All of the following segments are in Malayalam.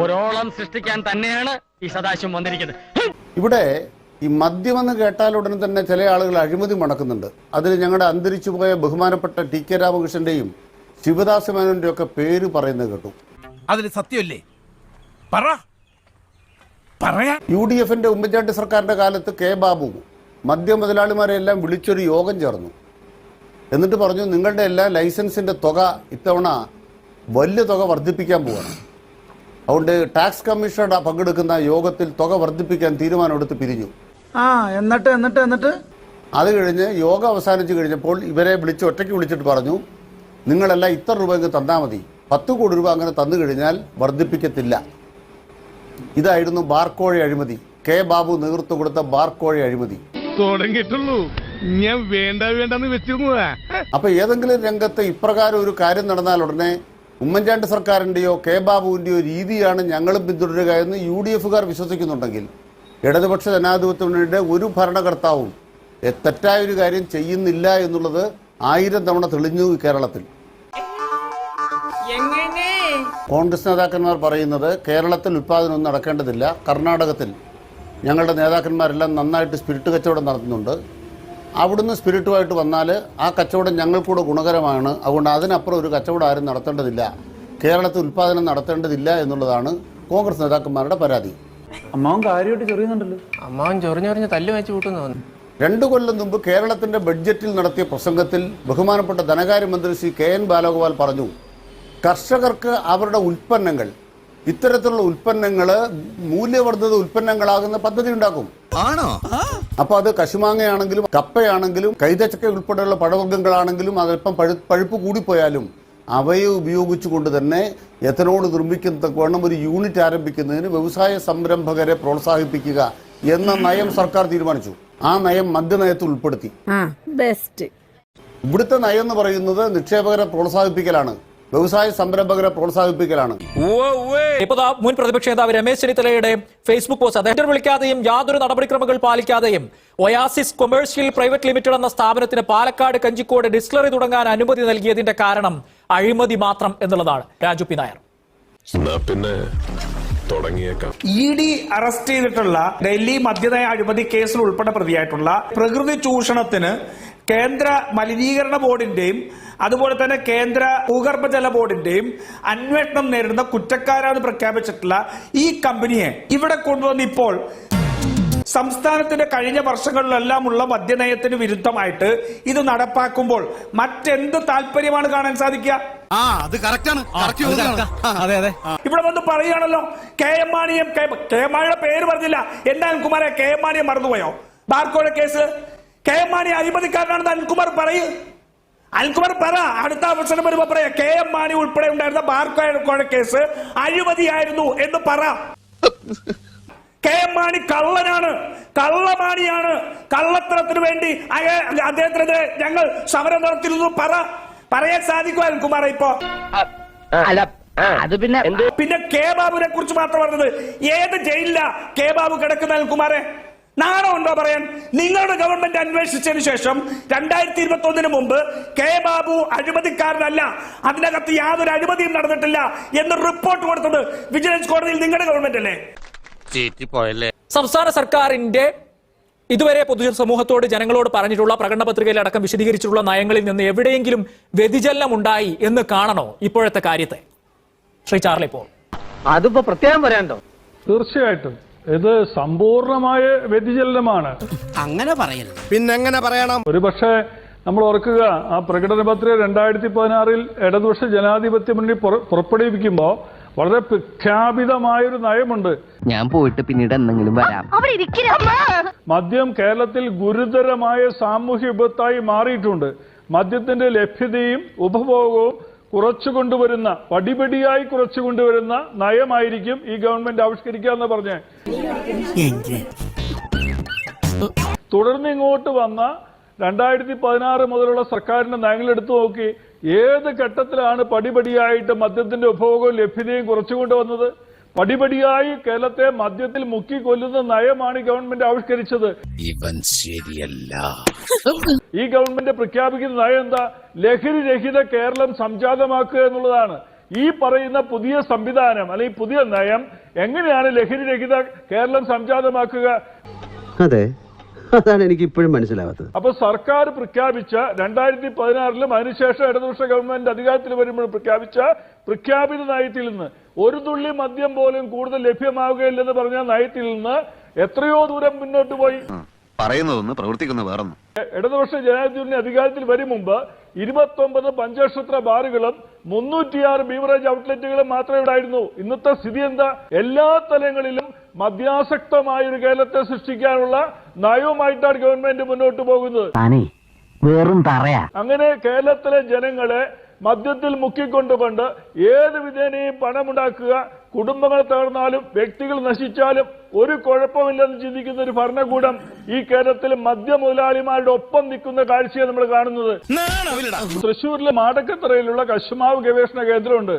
ഒരോളം സൃഷ്ടിക്കാൻ തന്നെയാണ് ഈ സദാശിവം വന്നിരിക്കുന്നത്. ഇവിടെ ഈ മദ്യമെന്ന് കേട്ടാൽ ഉടനെ തന്നെ ചില ആളുകൾ അഴിമതി മണക്കുന്നുണ്ട്. അതിൽ ഞങ്ങളുടെ അന്തരിച്ചുപോയ ബഹുമാനപ്പെട്ട ടി കെ രാമകൃഷ്ണന്റെയും ശിവദാസ മേനോന്റെയും ഒക്കെ പേര് പറയുന്നത് കേട്ടു. അതിൽ സത്യമല്ലേ? UDF ഉമ്മൻചാണ്ടി സർക്കാരിന്റെ കാലത്ത് കെ ബാബു മദ്യ മുതലാളിമാരെ എല്ലാം വിളിച്ചൊരു യോഗം ചേർന്നു. എന്നിട്ട് പറഞ്ഞു, നിങ്ങളുടെ എല്ലാ ലൈസൻസിന്റെ തുക ഇത്തവണ വലിയ തുക വർദ്ധിപ്പിക്കാൻ പോവാണ്. അതുകൊണ്ട് ടാക്സ് കമ്മീഷണറുടെ പങ്കെടുക്കുന്ന യോഗത്തിൽ തുക വർദ്ധിപ്പിക്കാൻ തീരുമാനമെടുത്ത് പിരിഞ്ഞു. എന്നിട്ട് അത് കഴിഞ്ഞ് യോഗ അവസാനിച്ച് കഴിഞ്ഞപ്പോൾ ഇവരെ ഒറ്റയ്ക്ക് വിളിച്ചിട്ട് പറഞ്ഞു, നിങ്ങളെല്ലാം ഇത്ര രൂപ അങ്ങ് തന്നാൽ മതി, 10 കോടി രൂപ അങ്ങനെ തന്നു കഴിഞ്ഞാൽ വർദ്ധിപ്പിക്കത്തില്ല. ഇതായിരുന്നു ബാർക്കോഴ അഴിമതി. കെ ബാബു നേതൃത്വം കൊടുത്ത ബാർക്കോഴ അഴിമതി. തുടങ്ങിയിട്ടുള്ളൂ, ഞാൻ വേണ്ടെന്ന് വെച്ചിരുന്നതാ. അപ്പൊ ഏതെങ്കിലും രംഗത്ത് ഇപ്രകാരം ഒരു കാര്യം നടന്നാൽ ഉടനെ ഉമ്മൻചാണ്ടി സർക്കാരിന്റെയോ കെ ബാബുവിന്റെയോ രീതിയാണ് ഞങ്ങളും പിന്തുടരുക എന്ന് UDF-കാർ വിശ്വസിക്കുന്നുണ്ടെങ്കിൽ ഇടതുപക്ഷ ജനാധിപത്യ മുന്നണിയുടെ ഒരു ഭരണകർത്താവും തെറ്റായൊരു കാര്യം ചെയ്യുന്നില്ല എന്നുള്ളത് 1000 തവണ തെളിഞ്ഞു കേരളത്തിൽ. കോൺഗ്രസ് നേതാക്കന്മാർ പറയുന്നത് കേരളത്തിൽ ഉൽപ്പാദനമൊന്നും നടക്കേണ്ടതില്ല, കർണാടകത്തിൽ ഞങ്ങളുടെ നേതാക്കന്മാരെല്ലാം നന്നായിട്ട് സ്പിരിറ്റ് കച്ചവടം നടത്തുന്നുണ്ട്, അവിടുന്ന് സ്പിരിറ്റുമായിട്ട് വന്നാൽ ആ കച്ചവടം ഞങ്ങൾക്കൂടെ ഗുണകരമാണ്, അതുകൊണ്ട് അതിനപ്പുറം ഒരു കച്ചവടം ആരും നടത്തേണ്ടതില്ല, കേരളത്തിൽ ഉൽപ്പാദനം നടത്തേണ്ടതില്ല എന്നുള്ളതാണ് കോൺഗ്രസ് നേതാക്കന്മാരുടെ പരാതി. അമ്മാവൻ കാര്യമായിട്ട് ചെറിയുന്നുണ്ടല്ലോ. അമ്മാവൻ ചൊറിഞ്ഞൊറിഞ്ഞ് തല്ലു വെച്ച് കൂട്ടുന്നു. 2 കൊല്ലം മുമ്പ് കേരളത്തിന്റെ ബഡ്ജറ്റിൽ നടത്തിയ പ്രസംഗത്തിൽ ബഹുമാനപ്പെട്ട ധനകാര്യമന്ത്രി ശ്രീ KN ബാലഗോപാൽ പറഞ്ഞു, കർഷകർക്ക് അവരുടെ ഉൽപ്പന്നങ്ങൾ, ഇത്തരത്തിലുള്ള ഉൽപ്പന്നങ്ങൾ മൂല്യവർദ്ധിത ഉൽപ്പന്നങ്ങളാകുന്ന പദ്ധതി ഉണ്ടാക്കും. അപ്പൊ അത് കശുമാങ്ങയാണെങ്കിലും കപ്പയാണെങ്കിലും കൈതച്ചക്ക ഉൾപ്പെടെയുള്ള പഴവർഗ്ഗങ്ങളാണെങ്കിലും അതല്പം പഴുപ്പ് കൂടിപ്പോയാലും അവയെ ഉപയോഗിച്ചുകൊണ്ട് തന്നെ എഥനോൾ നിർമ്മിക്കുന്ന ഒരു യൂണിറ്റ് ആരംഭിക്കുന്നതിന് വ്യവസായ സംരംഭകരെ പ്രോത്സാഹിപ്പിക്കുക എന്ന നയം സർക്കാർ തീരുമാനിച്ചു. ആ നയം മദ്യനയത്തിൽ ഉൾപ്പെടുത്തി. ഇവിടുത്തെ നയം എന്ന് പറയുന്നത് നിക്ഷേപകരെ പ്രോത്സാഹിപ്പിക്കലാണ്, വ്യവസായ സംരംഭകരെ പ്രോത്സാഹിപ്പിക്കലാണ്. മുൻ പ്രതിപക്ഷ നേതാവ് രമേശ് ചെന്നിത്തലയുടെ ഫേസ്ബുക്ക് പോസ്റ്റ്, അദ്ദേഹം വിളിക്കാതെയും യാതൊരു നടപടിക്രമങ്ങൾ പാലിക്കാതെയും ഒയാസിസ് കൊമേഴ്ഷ്യൽ പ്രൈവറ്റ് ലിമിറ്റഡ് എന്ന സ്ഥാപനത്തിന് പാലക്കാട് കഞ്ചിക്കോട് ഡിസ്റ്റിലറി തുടങ്ങാൻ അനുമതി നൽകിയതിന്റെ കാരണം അഴിമതി മാത്രം എന്നുള്ളതാണ്. Raju P Nair. ED arrest ചെയ്തിട്ടുള്ള ഡൽഹി മദ്യനയ അഴിമതി കേസിൽ ഉൾപ്പെടെ പ്രതിയായിട്ടുള്ള പ്രകൃതി ചൂഷണത്തിന് കേന്ദ്ര മലിനീകരണ ബോർഡിന്റെയും അതുപോലെ തന്നെ കേന്ദ്ര ഭൂഗർഭജല ബോർഡിന്റെയും അന്വേഷണം നേരിടുന്ന കുറ്റക്കാരാണെന്ന് പ്രഖ്യാപിച്ചിട്ടുള്ള ഈ കമ്പനിയെ ഇവിടെ കൊണ്ടുവന്ന് ഇപ്പോൾ സംസ്ഥാനത്തിന്റെ കഴിഞ്ഞ വർഷങ്ങളിലെല്ലാം ഉള്ള മദ്യനയത്തിന് വിരുദ്ധമായിട്ട് ഇത് നടപ്പാക്കുമ്പോൾ മറ്റെന്ത് താല്പര്യമാണ് കാണാൻ സാധിക്കുക? ഇവിടെ വന്ന് പറയുകയാണല്ലോ, കെ എം മാണിയുടെ പേര് പറഞ്ഞില്ല. എന്താ അനിൽകുമാരെ, കെ എം മാണിയെ മറന്നുപോയോ? ബാർക്കോഴ കേസ് കെ എം മാണി അഴിമതിക്കാരനാണെന്ന് അനിൽകുമാർ പറയൂ. അനിൽകുമാർ പറ, അടുത്ത അവസരം വരുമ്പോ പറയാ കെ എം മാണി ഉൾപ്പെടെ ഉണ്ടായിരുന്ന ബാർക്കോഴ കേസ് അഴിമതിയായിരുന്നു എന്ന് പറ. കെ എം മാണി കള്ളനാണ്, കള്ളമാണിയാണ്, കള്ളത്തരത്തിന് വേണ്ടി അദ്ദേഹത്തിനെതിരെ ഞങ്ങൾ സമരം നടത്തിയിരുന്നു പറയാൻ സാധിക്കും അനിൽകുമാർ? ഇപ്പോ പിന്നെ കെ ബാബുവിനെ കുറിച്ച് മാത്രം പറഞ്ഞത്, ഏത് ജയിലിലാ കെ ബാബു കിടക്കുന്ന അനിൽകുമാരെ? നാണോ ഉണ്ടോ പറയാൻ? നിങ്ങളുടെ ഗവൺമെന്റ് അന്വേഷിച്ചതിന് ശേഷം 2021 മുമ്പ് കെ ബാബു അഴിമതിക്കാരനല്ല, അതിനകത്ത് യാതൊരു അഴിമതിയും നടന്നിട്ടില്ല എന്ന് റിപ്പോർട്ട് കൊടുത്തത് വിജിലൻസ് കോടതിയിൽ നിങ്ങളുടെ ഗവൺമെന്റ് അല്ലേ? സംസ്ഥാന സർക്കാരിന്റെ ഇതുവരെ പൊതുസമൂഹത്തോട് ജനങ്ങളോട് പറഞ്ഞിട്ടുള്ള പ്രകടന പത്രികയിൽ അടക്കം വിശദീകരിച്ചിട്ടുള്ള നയങ്ങളിൽ നിന്ന് എവിടെയെങ്കിലും വ്യതിചലനം ഉണ്ടായി എന്ന് കാണണോ ഇപ്പോഴത്തെ കാര്യത്തെ? Shri Charlie Paul. അതിപ്പോ പ്രത്യേകം പറയാണ്ടോ? തീർച്ചയായിട്ടും ഇത് സമ്പൂർണമായ വ്യതിചലനമാണ്. അങ്ങനെ പറയരുത്. പിന്നെങ്ങനെ പറയണം? ഒരുപക്ഷെ നമ്മൾ ഓർക്കുക, ആ പ്രകടന പത്രിക 2016 ഇടതുപക്ഷ ജനാധിപത്യ മുന്നണി പുറപ്പെടുവിക്കുമ്പോൾ വളരെ പ്രഖ്യാപിതമായൊരു നയമുണ്ട്. ഞാൻ പോയിട്ട് പിന്നീട് എന്തെങ്കിലും വരാം. മദ്യം കേരളത്തിൽ ഗുരുതരമായ സാമൂഹ്യ വിപത്തായി മാറിയിട്ടുണ്ട്. മദ്യത്തിന്റെ ലഭ്യതയും ഉപഭോഗവും പടിപടിയായി കുറച്ചു കൊണ്ടുവരുന്ന നയമായിരിക്കും ഈ ഗവൺമെന്റ് ആവിഷ്കരിക്കുക എന്ന് പറഞ്ഞ് തുടർന്ന് ഇങ്ങോട്ട് വന്ന 2016 മുതലുള്ള സർക്കാരിന്റെ നയങ്ങൾ എടുത്തു നോക്കി, ഏത് ഘട്ടത്തിലാണ് പടിപടിയായിട്ട് മദ്യത്തിന്റെ ഉപഭോഗവും ലഭ്യതയും കുറച്ചുകൊണ്ടുവന്നത്? പടിപടിയായി കേരളത്തെ മദ്യത്തിൽ മുക്കിക്കൊല്ലുന്ന നയമാണ് ഈ ഗവൺമെന്റ് ആവിഷ്കരിച്ചത്. ഇവൻ ശരിയല്ല. ഈ ഗവൺമെന്റ് പ്രഖ്യാപിക്കുന്ന നയം എന്താ? ലഹരി രഹിത കേരളം സംജാതമാക്കുക എന്നുള്ളതാണ്. ഈ പറയുന്ന പുതിയ സംവിധാനം അല്ലെങ്കിൽ പുതിയ നയം എങ്ങനെയാണ് ലഹരി രഹിത കേരളം സംജാതമാക്കുക? അതെ, അതാണ് എനിക്ക് ഇപ്പോഴും മനസ്സിലാവാത്തത്. അപ്പൊ സർക്കാർ പ്രഖ്യാപിച്ച 2016 അതിനുശേഷം ഇടതുപക്ഷ ഗവൺമെന്റ് അധികാരത്തിൽ വരുമ്പോൾ പ്രഖ്യാപിത നയത്തിൽ നിന്ന് ഒരു തുള്ളി മദ്യം പോലും കൂടുതൽ ലഭ്യമാവുകയില്ലെന്ന് പറഞ്ഞ നയത്തിൽ നിന്ന് എത്രയോ ദൂരം മുന്നോട്ട് പോയി. പറയുന്നതൊന്ന് പ്രവർത്തിക്കുന്ന വേറൊന്നും. ഇടതുപക്ഷ ജനാധിപത്യ അധികാരത്തിൽ വരും മുമ്പ് 29 പഞ്ചനക്ഷത്ര ബാറുകളും 306 ബീവറേജ് ഔട്ട്ലെറ്റുകളും മാത്രമേ ഉണ്ടായിരുന്നു. ഇന്നത്തെ സ്ഥിതി എന്താ? എല്ലാ തലങ്ങളിലും മദ്യാസക്തമായ ഒരു കേരളത്തെ സൃഷ്ടിക്കാനുള്ള നയവുമായിട്ടാണ് ഗവൺമെന്റ് മുന്നോട്ട് പോകുന്നത്. അങ്ങനെ കേരളത്തിലെ ജനങ്ങളെ മദ്യത്തിൽ മുക്കിക്കൊണ്ടുകൊണ്ട് ഏത് വിധേനയും പണമുണ്ടാക്കുക, കുടുംബങ്ങൾ തകർന്നാലും വ്യക്തികൾ നശിച്ചാലും ഒരു കുഴപ്പമില്ലെന്ന് ചിന്തിക്കുന്ന ഒരു ഭരണകൂടം ഈ കേരളത്തിൽ മദ്യ മുതലാളിമാരുടെ ഒപ്പം നിൽക്കുന്ന കാഴ്ചയാണ് നമ്മൾ കാണുന്നത്. തൃശ്ശൂരിലെ മാടക്കത്തറയിലുള്ള കശുമാവ് ഗവേഷണ കേന്ദ്രമുണ്ട്.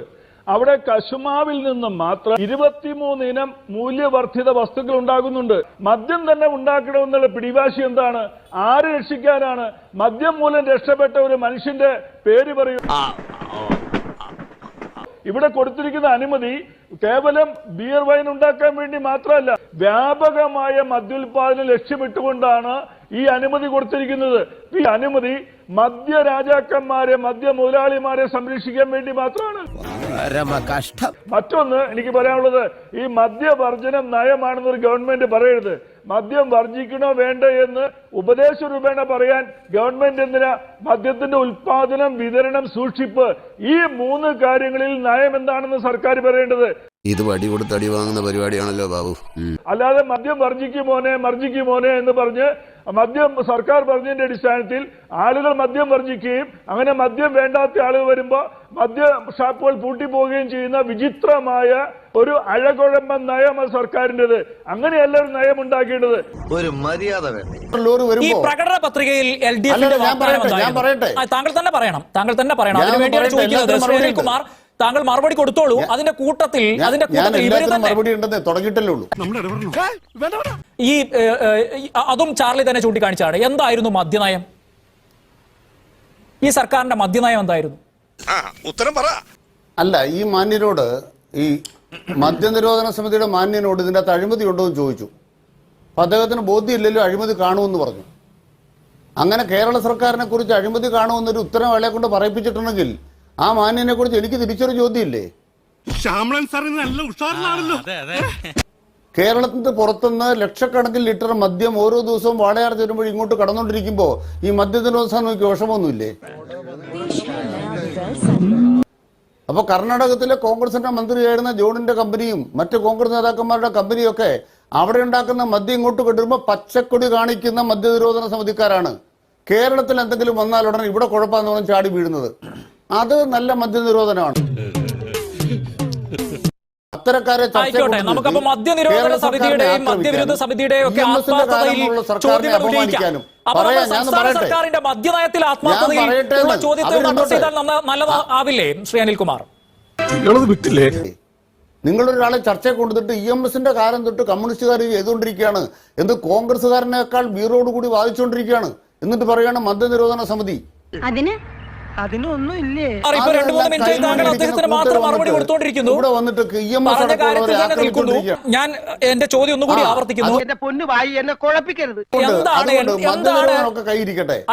അവിടെ കശുമാവിൽ നിന്നും മാത്രം 23 ഇനം മൂല്യവർദ്ധിത വസ്തുക്കൾ ഉണ്ടാകുന്നുണ്ട്. മദ്യം തന്നെ ഉണ്ടാക്കണമെന്നുള്ള പിടിവാശി എന്താണ്? ആരെ രക്ഷിക്കാനാണ്? മദ്യം മൂലം രക്ഷപ്പെട്ട ഒരു മനുഷ്യന്റെ പേര് പറയൂ. ഇവിടെ കൊടുത്തിരിക്കുന്ന അനുമതി കേവലം ബിയർ വൈൻ ഉണ്ടാക്കാൻ വേണ്ടി മാത്രമല്ല, വ്യാപകമായ മദ്യോൽപാദനം ലക്ഷ്യമിട്ടുകൊണ്ടാണ് ഈ അനുമതി കൊടുത്തിരിക്കുന്നത്. ഈ അനുമതി മദ്യ രാജാക്കന്മാരെ, മദ്യ മുതലാളിമാരെ സംരക്ഷിക്കാൻ വേണ്ടി മാത്രമാണ്. മറ്റൊന്ന് എനിക്ക് പറയാനുള്ളത്, ഈ മദ്യവർജനം നയമാണെന്ന് ഒരു ഗവൺമെന്റ് പറയരുത്. മദ്യം വർജിക്കണോ വേണ്ട എന്ന് ഉപദേശ രൂപേണ പറയാൻ ഗവൺമെന്റ് എന്തിനാ? മദ്യത്തിന്റെ ഉൽപാദനം, വിതരണം, സൂക്ഷിപ്പ്, ഈ 3 കാര്യങ്ങളിൽ നയം എന്താണെന്ന് സർക്കാർ പറയേണ്ടത്. ഇത് വടി കൊടുത്ത് അടി വാങ്ങുന്ന പരിപാടിയാണല്ലോ ബാബു. അല്ലാതെ മദ്യം വർജിക്കുമോനെ എന്ന് പറഞ്ഞ് മദ്യം സർക്കാർ പറഞ്ഞതിന്റെ അടിസ്ഥാനത്തിൽ ആളുകൾ മദ്യം വർജിക്കുകയും അങ്ങനെ മദ്യം വേണ്ടാത്ത ആളുകൾ വരുമ്പോൾ മദ്യ ഷാപ്പുകൾ പൂട്ടിപ്പോവുകയും ചെയ്യുന്ന വിചിത്രമായ ഒരു അഴകുഴമ്പൻ നയം സർക്കാരിൻ്റെത്. അങ്ങനെയല്ല ഒരു നയം ഉണ്ടാക്കേണ്ടത്. ഒരു മര്യാദ വേണം. ഈ പ്രകടന പത്രികയിൽ LDF താങ്കൾ തന്നെ പറയണം. അതിനുവേണ്ടിയാണ് ചോദിക്കുന്നത്. ശ്രീ അനിൽകുമാർ, താങ്കൾ മറുപടി കൊടുത്തോളൂ. അതിന്റെ കൂട്ടത്തിൽ ഇവര് തന്നെ ഈ അതും ചാർലി തന്നെ ചൂണ്ടിക്കാണിച്ചാണ്. എന്തായിരുന്നു മദ്യനയം? ഈ സർക്കാരിന്റെ മദ്യനയം എന്തായിരുന്നു? ഉത്തരം പറ. അല്ല, ഈ മാന്യനോട്, ഈ മദ്യനിരോധന സമിതിയുടെ മാന്യനോട് ഇതിൻ്റെ അകത്ത് അഴിമതി ഉണ്ടോ എന്ന് ചോദിച്ചു. അപ്പം അദ്ദേഹത്തിന് ബോധ്യമില്ലല്ലോ അഴിമതി കാണുമെന്ന് പറഞ്ഞു. അങ്ങനെ കേരള സർക്കാരിനെ കുറിച്ച് അഴിമതി കാണുമെന്നൊരു ഉത്തരം അയാളെ കൊണ്ട് പറയിപ്പിച്ചിട്ടുണ്ടെങ്കിൽ ആ മാന്യനെ കുറിച്ച് എനിക്ക് തിരിച്ചൊരു ചോദ്യമില്ലേ? കേരളത്തിന്റെ പുറത്തുനിന്ന് ലക്ഷക്കണക്കിന് ലിറ്റർ മദ്യം ഓരോ ദിവസവും വാടയാർ ചേരുമ്പോൾ ഇങ്ങോട്ട് കടന്നുകൊണ്ടിരിക്കുമ്പോൾ ഈ മദ്യനിരോധനം നോക്കി വിഷമമൊന്നുമില്ലേ? അപ്പൊ കർണാടകത്തിലെ കോൺഗ്രസിന്റെ മന്ത്രിയായിരുന്ന ജോണിന്റെ കമ്പനിയും മറ്റ് കോൺഗ്രസ് നേതാക്കന്മാരുടെ കമ്പനിയൊക്കെ അവിടെ ഉണ്ടാക്കുന്ന മദ്യം ഇങ്ങോട്ട് കൊണ്ടുവരുമ്പോൾ പച്ചക്കൊടി കാണിക്കുന്ന മദ്യനിരോധന സമിതിക്കാരാണ്. കേരളത്തിൽ എന്തെങ്കിലും വന്നാൽ ഉടനെ ഇവിടെ കുഴപ്പമെന്ന് പറഞ്ഞ് ചാടി വീഴുന്നത്. അത് നല്ല മദ്യനിരോധനമാണ്. ആയിക്കോട്ടെ, നമുക്കപ്പോ മദ്യനിരോധന സമിതിയുടെയും മദ്യവിരുദ്ധ സമിതിയുടെയും ഒക്കെ ആത്മാർത്ഥതയിൽ ചോദ്യങ്ങൾ ഉന്നയിക്കാം. അപ്പൊ സംസ്ഥാന സർക്കാരിന്റെ മദ്യനയത്തിൽ ആത്മാർത്ഥതയിൽ ഉള്ള ചോദ്യത്തെ അഡ്രസ് ചെയ്താൽ നല്ലതാവില്ലേ ശ്രീ അനിൽകുമാർ? നിങ്ങളൊരാളെ ചർച്ചയെ കൊണ്ടുവന്നിട്ട് EMSന്റെ കാലം തൊട്ട് കമ്മ്യൂണിസ്റ്റുകാർ ചെയ്തുകൊണ്ടിരിക്കുകയാണ് എന്ന് കോൺഗ്രസ്സുകാരനേക്കാൾ വീറോടുകൂടി വാദിച്ചുകൊണ്ടിരിക്കുകയാണ്. എന്നിട്ട് പറയാണ് മദ്യനിരോധന സമിതി. അതിനൊന്നും ഇല്ലേ? ഇപ്പൊ 2-3 മിനിറ്റ് താങ്കൾ അദ്ദേഹത്തിന് മാത്രം മറുപടി കൊടുത്തോണ്ടിരിക്കുന്നു. പറഞ്ഞ കാര്യത്തിൽ തന്നെ നിൽക്കുന്നു. ഞാൻ എന്റെ ചോദ്യം ഒന്നുകൂടി ആവർത്തിക്കുന്നു.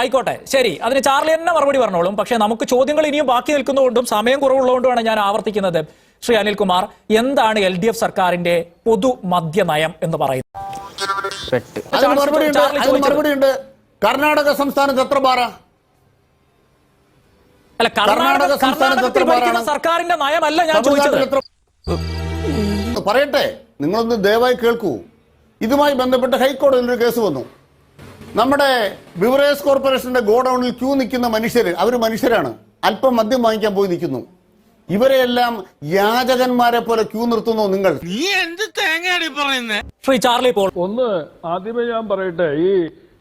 ആയിക്കോട്ടെ, ശരി, അതിന് ചാർലി തന്നെ മറുപടി പറഞ്ഞോളും. പക്ഷെ നമുക്ക് ചോദ്യങ്ങൾ ഇനിയും ബാക്കി നിൽക്കുന്നതുകൊണ്ടും സമയം കുറവുള്ളതുകൊണ്ടുമാണ് ഞാൻ ആവർത്തിക്കുന്നത്. ശ്രീ അനിൽകുമാർ, എന്താണ് LDF സർക്കാരിന്റെ പൊതു മദ്യനയം എന്ന് പറയുന്നത്? കർണാടക സംസ്ഥാനത്ത് എത്ര ബാറാ? അല്ല, കർണാടകത്തിൽ ഭരിക്കുന്ന സർക്കാരിന്റെ നയമല്ല ഞാൻ ചോദിച്ചത്. പറയട്ടെ, നിങ്ങളൊന്ന് ദയവായി കേൾക്കൂ. ഇതുമായി ബന്ധപ്പെട്ട് ഹൈക്കോടതിയിൽ ഒരു കേസ് വന്നു. നമ്മുടെ ബിവറേജ് കോർപ്പറേഷന്റെ ഗോഡൌണിൽ ക്യൂ നിൽക്കുന്ന മനുഷ്യര്, അവർ മനുഷ്യരാണ്, അല്പം മദ്യം വാങ്ങിക്കാൻ പോയി നിൽക്കുന്നു. ഇവരെയെല്ലാം യാചകന്മാരെ പോലെ ക്യൂ നിർത്തുന്നു നിങ്ങൾ. ശ്രീ ചാർലി പോൾ, ഒന്ന് ആദ്യമേ ഞാൻ പറയട്ടെ, ഈ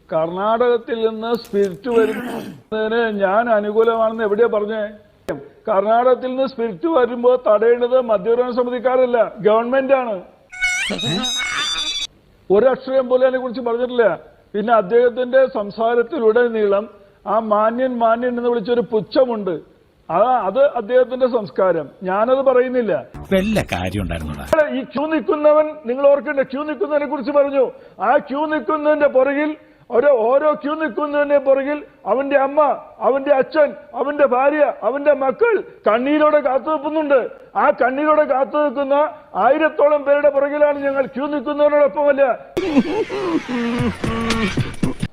കർണാടകത്തിൽ നിന്ന് സ്പിരിറ്റ് വരുന്നതിന് ഞാൻ അനുകൂലമാണെന്ന് എവിടെയാ പറഞ്ഞേ? കർണാടകത്തിൽ നിന്ന് സ്പിരിറ്റ് വരുമ്പോൾ തടയേണ്ടത് മദ്യനിരോധന സമിതിക്കാരല്ല, ഗവൺമെന്റ് ആണ്. ഒരക്ഷരം പോലും അതിനെ കുറിച്ച് പറഞ്ഞിട്ടില്ല. പിന്നെ അദ്ദേഹത്തിന്റെ സംസാരത്തിലുടനീളം ആ മാന്യൻ എന്ന് വിളിച്ചൊരു പുച്ഛമുണ്ട്. അത് അദ്ദേഹത്തിന്റെ സംസ്കാരം, ഞാനത് പറയുന്നില്ല. വല്ല കാര്യം ഉണ്ടായിരുന്നോടാ. ഈ ക്യൂ നിൽക്കുന്നവൻ, നിങ്ങൾ ഓർക്കണ്ട, ക്യൂ നിൽക്കുന്നതിനെ കുറിച്ച് പറഞ്ഞു. ആ ക്യൂ നിൽക്കുന്നതിന്റെ പുറകിൽ, ഓരോ ക്യൂ നിൽക്കുന്നതിന്റെ പുറകിൽ അവന്റെ അമ്മ, അവന്റെ അച്ഛൻ, അവന്റെ ഭാര്യ, അവന്റെ മക്കൾ കണ്ണീരോടെ കാത്തു നിൽക്കുന്നുണ്ട്. ആ കണ്ണീരോടെ കാത്തു നിൽക്കുന്ന 1000-ഓളം പേരുടെ പുറകിലാണ് ഞങ്ങൾ. ക്യൂ നിൽക്കുന്നവരോടൊപ്പമല്ല.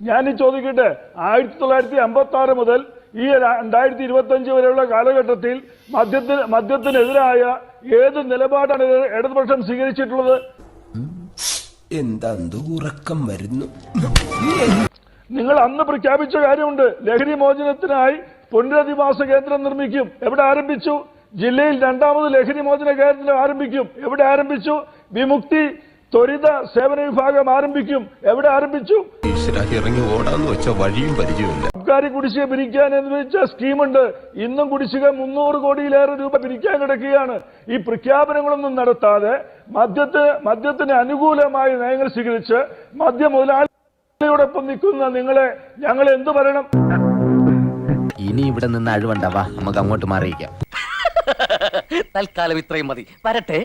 ഞാൻ ചോദിക്കട്ടെ, 1956 മുതൽ ഈ 2025 വരെയുള്ള കാലഘട്ടത്തിൽ മദ്യത്തിനെതിരായ ഏത് നിലപാടാണ് ഇടതുപക്ഷം സ്വീകരിച്ചിട്ടുള്ളത്? എന്താ ഉറക്കം വരുന്നു? നിങ്ങൾ അന്ന് പ്രഖ്യാപിച്ച കാര്യമുണ്ട്, ലഹരി മോചനത്തിനായി പുനരധിവാസ കേന്ദ്രം നിർമ്മിക്കും. എവിടെ ആരംഭിച്ചു? ജില്ലയിൽ 2ാമത് ലഹരി മോചന കേന്ദ്രം ആരംഭിക്കും. എവിടെ ആരംഭിച്ചു? വിമുക്തി ത്വരിത സേവന വിഭാഗം ആരംഭിക്കും. എവിടെ ആരംഭിച്ചു? ഇറങ്ങി ഓടാന്ന് വെച്ച വഴിയും പരിചയമില്ല. സർക്കാർ കുടിശ്ശിക പിരിക്കാൻ എന്ന് വെച്ച സ്കീമുണ്ട്. ഇന്നും കുടിശ്ശിക 300 കോടിയിലേറെ രൂപ പിരിക്കാൻ കിടക്കുകയാണ്. ഈ പ്രഖ്യാപനങ്ങളൊന്നും നടത്താതെ മദ്യത്തിന് അനുകൂലമായ നയങ്ങൾ സ്വീകരിച്ച് മദ്യ മുതലാളിയോടൊപ്പം നിൽക്കുന്ന ഞങ്ങൾ എന്തു പറയണം? ഇനി ഇവിടെ നിന്ന് അഴിവണ്ടാവാ, നമുക്ക് അങ്ങോട്ട് മാറിയിക്കാം. തൽക്കാലം ഇത്രയും മതി. വരട്ടെ.